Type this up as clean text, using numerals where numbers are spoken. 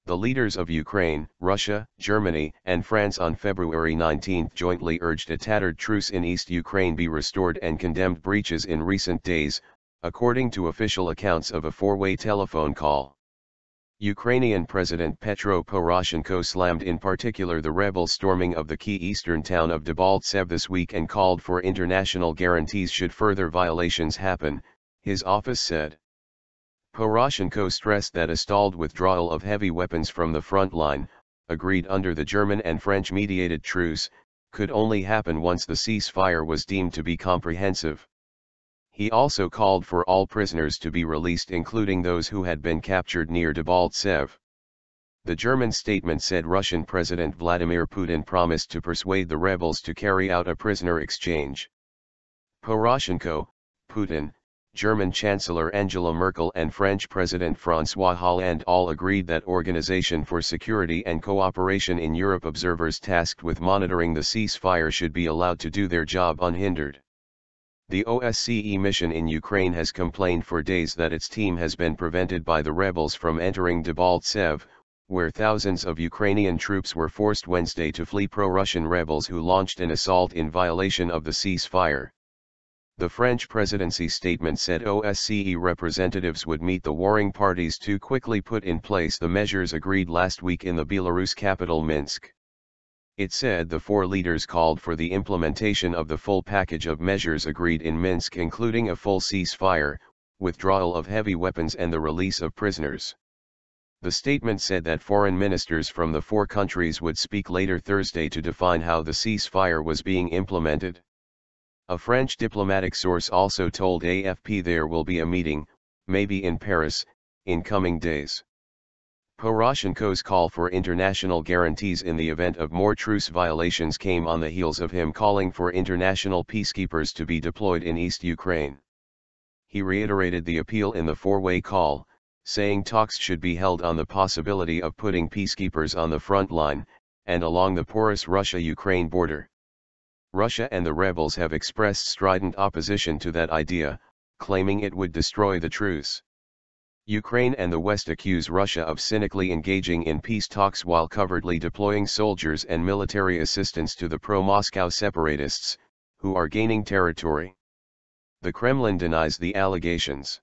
The leaders of Ukraine, Russia, Germany, and France on February 19 jointly urged a tattered truce in East Ukraine be restored and condemned breaches in recent days, according to official accounts of a four-way telephone call. Ukrainian President Petro Poroshenko slammed in particular the rebel storming of the key eastern town of Debaltseve this week and called for international guarantees should further violations happen, his office said. Poroshenko stressed that a stalled withdrawal of heavy weapons from the front line, agreed under the German and French-mediated truce, could only happen once the ceasefire was deemed to be comprehensive. He also called for all prisoners to be released, including those who had been captured near Debaltseve. The German statement said Russian President Vladimir Putin promised to persuade the rebels to carry out a prisoner exchange. Poroshenko, Putin, German Chancellor Angela Merkel and French President François Hollande all agreed that Organization for Security and Cooperation in Europe observers tasked with monitoring the ceasefire should be allowed to do their job unhindered. The OSCE mission in Ukraine has complained for days that its team has been prevented by the rebels from entering Debaltseve, where thousands of Ukrainian troops were forced Wednesday to flee pro-Russian rebels who launched an assault in violation of the ceasefire. The French presidency statement said OSCE representatives would meet the warring parties to quickly put in place the measures agreed last week in the Belarus capital Minsk. It said the four leaders called for the implementation of the full package of measures agreed in Minsk, including a full ceasefire, withdrawal of heavy weapons and the release of prisoners. The statement said that foreign ministers from the four countries would speak later Thursday to define how the ceasefire was being implemented. A French diplomatic source also told AFP there will be a meeting, maybe in Paris, in coming days. Poroshenko's call for international guarantees in the event of more truce violations came on the heels of him calling for international peacekeepers to be deployed in East Ukraine. He reiterated the appeal in the four-way call, saying talks should be held on the possibility of putting peacekeepers on the front line, and along the porous Russia-Ukraine border. Russia and the rebels have expressed strident opposition to that idea, claiming it would destroy the truce. Ukraine and the West accuse Russia of cynically engaging in peace talks while covertly deploying soldiers and military assistance to the pro-Moscow separatists, who are gaining territory. The Kremlin denies the allegations.